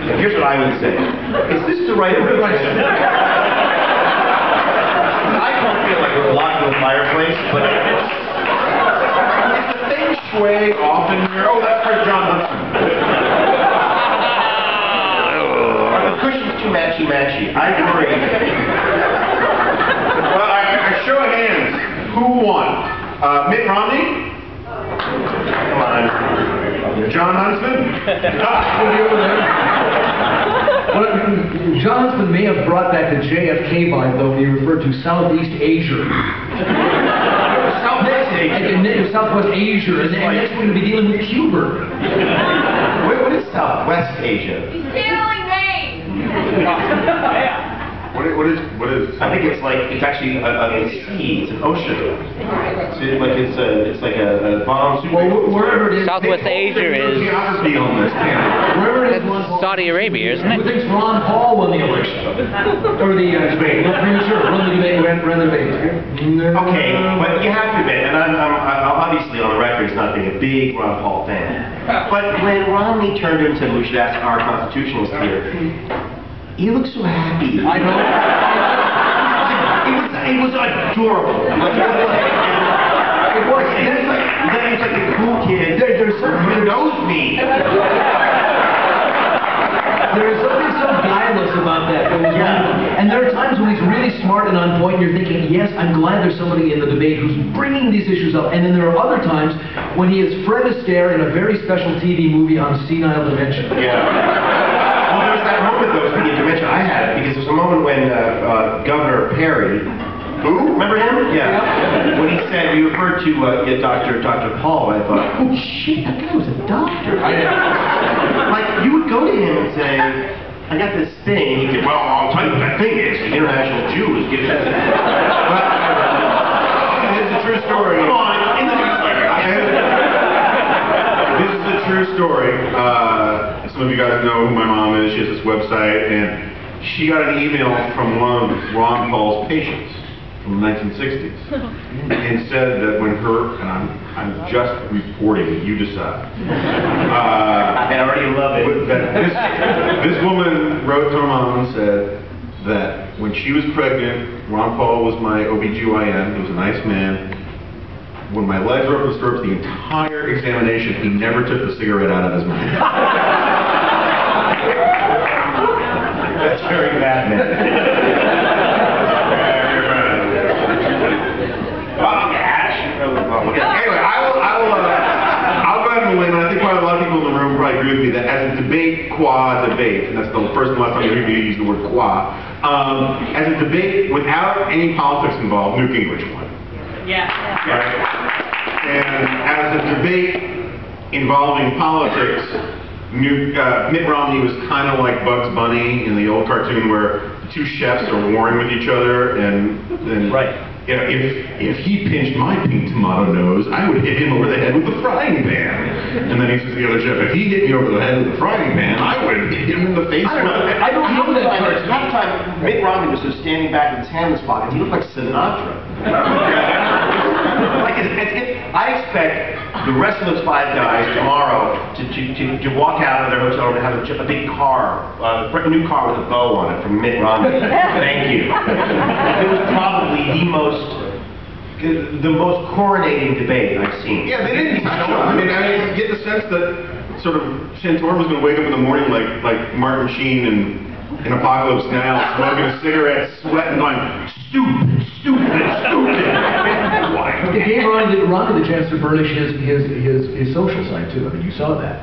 Here's what I would say. Is this the right arrangement? I don't feel like we're blocking the fireplace, but is the feng shui off in here? Oh, that's for John Hudson. Are the cushions too matchy-matchy? I agree. Well, I show of hands. Who won? Mitt Romney? Come on. John Huntsman? Well, John Huntsman may have brought back the JFK vibe, though, when he referred to Southeast Asia. Southwest Asia. Southwest Asia, and next we're going to be dealing with Cuba. What is Southwest Asia? He's channeling Maine. What is? I think it's actually a sea. It's an ocean. It's like a bomb. Well, wherever it is. Southwest Asia is. Geography on this planet. Wherever it is. That's Saudi Arabia, isn't Who it? thinks Ron Paul won the election? Or the debate? Not premature. Run the debate. Run the debate. Okay, but you have to admit, and I'm obviously on the record as not being a big Ron Paul fan. But when Romney turned and said we should ask our constitutionalist here, he looked so happy. I know. It was adorable. It was. It's like a cool kid. There's something who knows me. There is something so guileless about that. And there are times when he's really smart and on point, and you're thinking, yes, I'm glad there's somebody in the debate who's bringing these issues up. And then there are other times when he is Fred Astaire in a very special TV movie on senile dementia. Yeah. Well, there's that moment, though, speaking of dementia, I had it, because there's a moment when Governor Perry, who? Remember him? Yeah. When he said, you referred to Dr. Paul, I thought, oh shit, that guy was a doctor. Like, you would go to him and say, I got this thing, and he'd say, well, I'll tell you what that thing is. The international Jew is getting that. It's a true story. Come on, in the newsletter. This is a true story. Some of you guys know who my mom is. She has this website, and she got an email from one of Ron Paul's patients from the 1960s, and said that when her, and I'm just reporting, you decide. I already love it. That this woman wrote to her mom and said that when she was pregnant, Ron Paul was my OBGYN. He was a nice man. When my legs were up in the stirrups, the entire examination, he never took the cigarette out of his mouth. That's very bad, man. Anyway, I'll go ahead and win, and I think probably a lot of people in the room probably agree with me that as a debate, and that's the first and last time you hear me use the word qua, as a debate without any politics involved, Newt Gingrich won. Yeah. Right? And as a debate involving politics, Mitt Romney was kind of like Bugs Bunny in the old cartoon where the two chefs are warring with each other, and right. You know, if he pinched my pink tomato nose, I would hit him over the head with the frying pan. And then he says to the other chef, if he hit me over the head with the frying pan, I would hit him in the face. I don't know that cartoon. Half the time, Mitt Romney was just standing back with his hand in his pocket. He looked like Sinatra. I expect the rest of those five guys tomorrow to walk out of their hotel room and have a big car, a new car with a bow on it from Mitt Romney. Thank you. It was probably the most coronating debate I've seen. Yeah, they didn't touch him. I mean, you get the sense that sort of Santorum was going to wake up in the morning like Martin Sheen and in Apocalypse Now, smoking a cigarette, sweating, going, stupid, stupid, stupid. It gave Romney the chance to burnish his social side too. I mean, you saw that,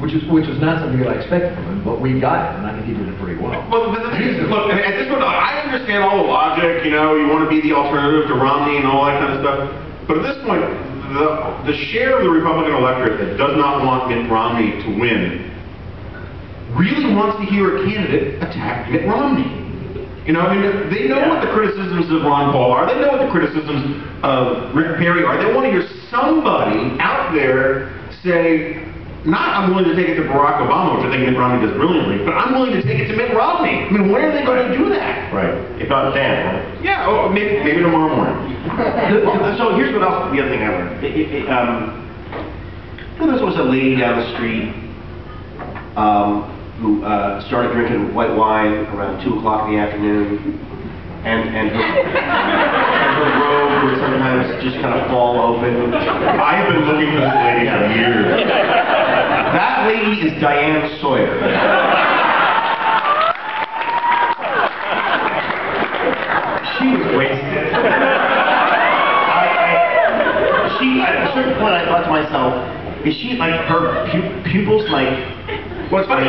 which is not something that I expected from him, but we got it, and I think he did it pretty well. Well, but the thing is, look, at this point, I understand all the logic. You know, you want to be the alternative to Romney and all that kind of stuff. But at this point, the share of the Republican electorate that does not want Mitt Romney to win really wants to hear a candidate attack Mitt Romney. You know, I mean, they know what the criticisms of Ron Paul are. They know what the criticisms of Rick Perry are. They want to hear somebody out there say, not I'm willing to take it to Barack Obama, which I think Mitt Romney does brilliantly, but I'm willing to take it to Mitt Romney. I mean, when are they going to do that? Right. If not then, right? Yeah, oh, maybe tomorrow morning. So here's what else, the other thing I learned. There was a lady down the street who started drinking white wine around 2 o'clock in the afternoon, and her robe would sometimes just kind of fall open. I have been looking for this lady for years. That lady is Diane Sawyer. She was wasted. At a certain point, I thought to myself, is she like her pupils like? Well, it's funny,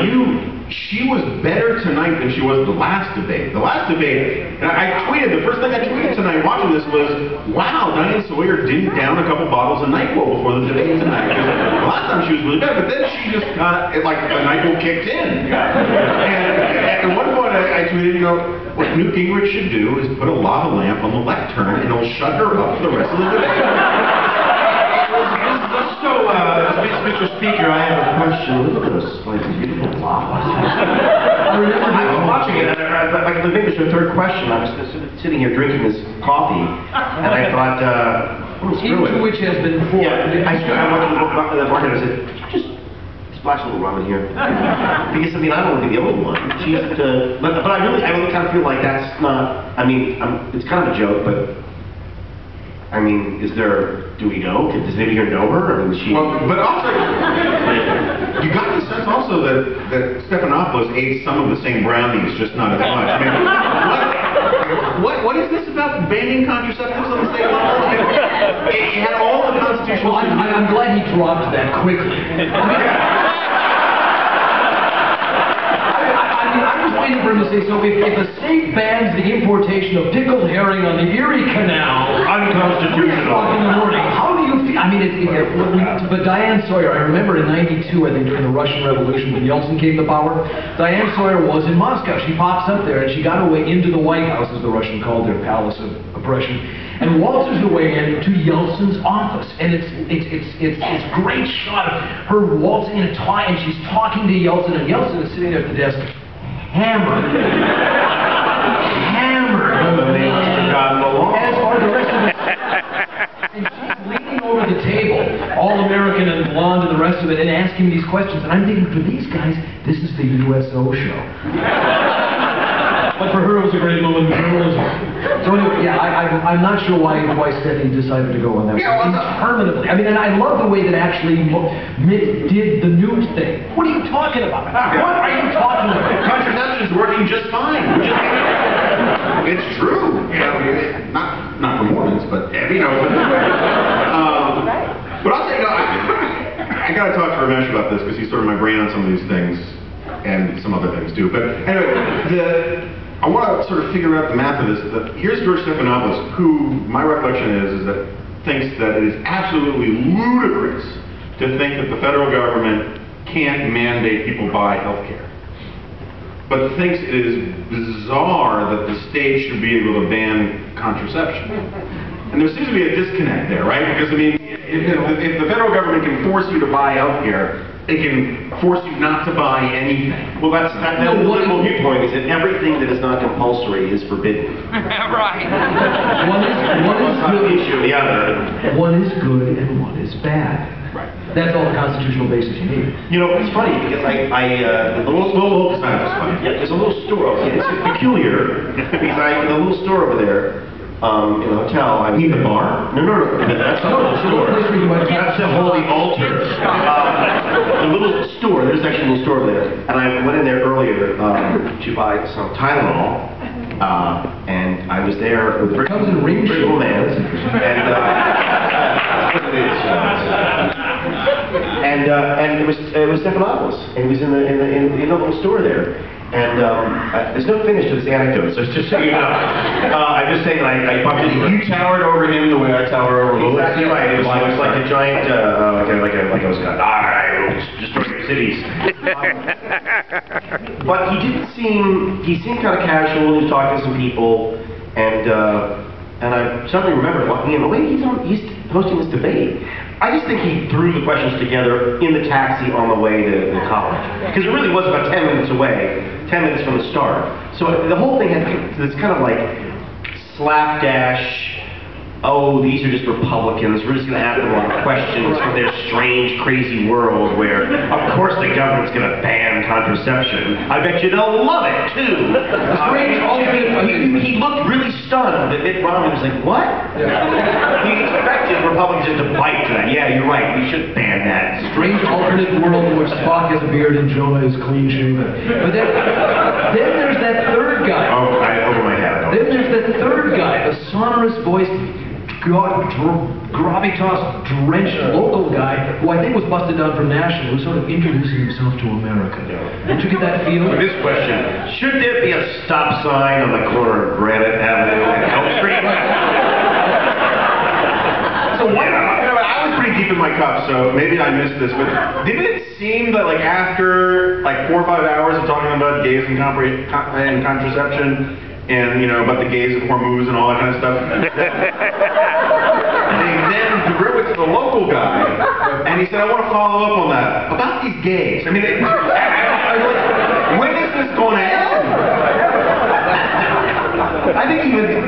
she was better tonight than she was the last debate. The last debate, and I tweeted, the first thing I tweeted tonight watching this was, wow, Diane Sawyer didn't down a couple bottles of NyQuil before the debate tonight. Because the last time she was really bad, but then she just got, like, the NyQuil kicked in. And at one point I tweeted, you know, what Newt Gingrich should do is put a lava lamp on the lectern and it'll shut her up for the rest of the debate. So, Mr. Speaker, I have a question. Look at those beautiful flowers. I was watching it, and I think this was the third question. I was sitting here drinking this coffee, and I thought, Into which has been poured. Yeah, I went to the bartender and said, just splash a little rum in here. Because, I mean, I don't want to be the only one. But I really kind of feel like that's not, I mean, it's kind of a joke, but I mean, do we know? Does anybody here know her? I mean, Well, but also, you got the sense also that Stephanopoulos ate some of the same brownies, just not as much. I mean, what is this about banning contraceptives on the state level? It had all the constitutional... Well, I'm glad he dropped that quickly. I was waiting for him to say, so if the state bans the importation of pickled herring on the Erie Canal, unconstitutional. In the morning, how do you feel? I mean, but Diane Sawyer, I remember in '92, I think during the Russian Revolution when Yeltsin came to power, Diane Sawyer was in Moscow. She pops up there and she got her way into the White House, as the Russian called their palace of oppression, and waltzes her way into Yeltsin's office. And it's a great shot of her waltzing in a tie, and she's talking to Yeltsin, and Yeltsin is sitting there at the desk, hammered. As are the rest of the... And she's leaning over the table, all American and blonde and the rest of it, and asking these questions. And I'm thinking, for these guys, this is the USO show. But for her, it was a great moment of journalism. So anyway, yeah, I'm not sure why Stephanie decided to go on that. Permanently. I mean, and I love the way that actually Mitt did the Newt thing. What are you talking about? What are you talking about? Contraception is working just fine. It's true. Yeah, not for Mormons, but you know. But also, you know, I gotta talk to Ramesh about this because he's sort of my brain on some of these things and some other things too. But anyway, I want to sort of figure out the math of this. Here's George Stephanopoulos, who my recollection is that thinks that it is absolutely ludicrous to think that the federal government can't mandate people buy health care, but thinks it is bizarre that the state should be able to ban contraception. And there seems to be a disconnect there, right? Because, I mean, if the federal government can force you to buy health care, it can force you not to buy anything. Well, that's the liberal viewpoint is that everything that is not compulsory is forbidden. Right. One is good. Issue the other. One is good and one is bad. Right. That's all the constitutional basis you need. You know, it's funny because the little there's a little store. Okay, it's peculiar because the little store over there. In the hotel, I mean the bar? No, that's not the store. That's the holy altar. The little store, there's actually a little store over there. And I went in there earlier to buy some Tylenol. And I was there with a comes in ring man. And that's what it is. And it was Stephanopoulos. And he was in the little store there. And there's no finish to this anecdote, so just so you know. I'm just saying that I bumped into him. You towered over him the way I tower over Lowe. Exactly right. It was like a giant, like I was going, I will destroy your cities. But he seemed kind of casual, he was talking to some people, and I suddenly remembered walking in, wait, he's hosting this debate. I just think he threw the questions together in the taxi on the way to college. Because it really was about 10 minutes away, 10 minutes from the start. So the whole thing had this kind of like slapdash, oh, these are just Republicans, we're just going to have them on questions from their strange, crazy world where, of course, the government's going to ban contraception. I bet you they'll love it, too. He looked really stunned that Mitt Romney was like, what? He expected Republicans just to bite to that. Yeah, you're right, we should ban that. Strange alternate world in which Spock has a beard and Jonah is clean shaven. But then there's that third guy. Oh, over my head. Then there's that third guy, the sonorous voiced, gravitas-drenched local guy, who I think was busted down from National, who's sort of introducing himself to America. Did you get that feeling? This question, should there be a stop sign on the corner of Granite Avenue and Elm Street? So what? I was pretty deep in my cup, so maybe I missed this, but didn't it seem that like after like 4 or 5 hours of talking about gays and contraception, and about the gays of Hormuz and all that kind of stuff, they then drew it to the local guy, and he said, I want to follow up on that about these gays. I mean, when is this going to end? I think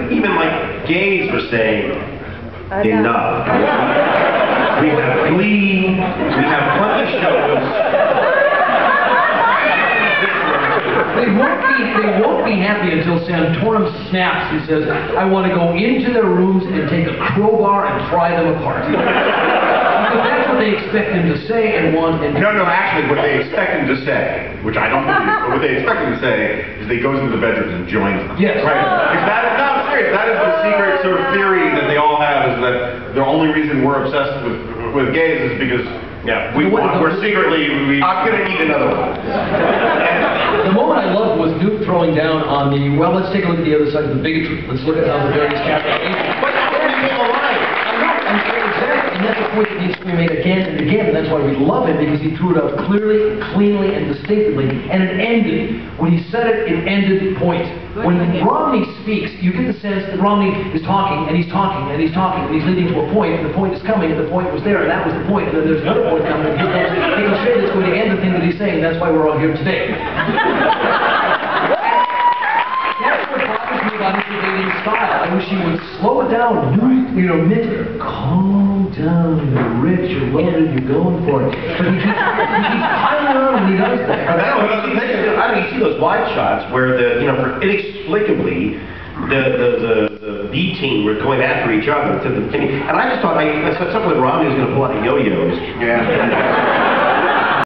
even like gays were saying, enough. We have Glee, we have plenty of shows. They won't be happy until Santorum snaps and says, I want to go into their rooms and take a crowbar and pry them apart. Because that's what they expect him to say and want and do. No, actually, what they expect him to say, which I don't believe, but what they expect him to say is that he goes into the bedrooms and joins them. Yes. Right? Because that is not serious. That is the secret sort of theory that they all have, is that the only reason we're obsessed with gays is because we're secretly... I'm going to need another one. The moment I loved was Newt throwing down on the, well, let's take a look at the other side of the bigotry. Let's look at how the various capital agents... But how many people alive? And that's a point that needs to be made again and again, and that's why we love him, because he threw it out clearly, cleanly, and distinctly, and it ended. When he said it, it ended, point. When Romney speaks, you get the sense that Romney is talking, and he's talking, and he's talking, and he's leading to a point, and the point is coming, and the point was there, and that was the point, and then there's another point coming, and he can say that's going to end the thing that he's saying, that's why we're all here today. That's what bothers me about his debating style. I wish he would slow it down, Mitt, calm down, you're rich, you're loaded, you're going for it. But he keeps piling on when he does that. I mean, you see those wide shots where inexplicably the B team were going after each other. And I just thought, at some point Romney was going to pull out the yo-yos. Yeah.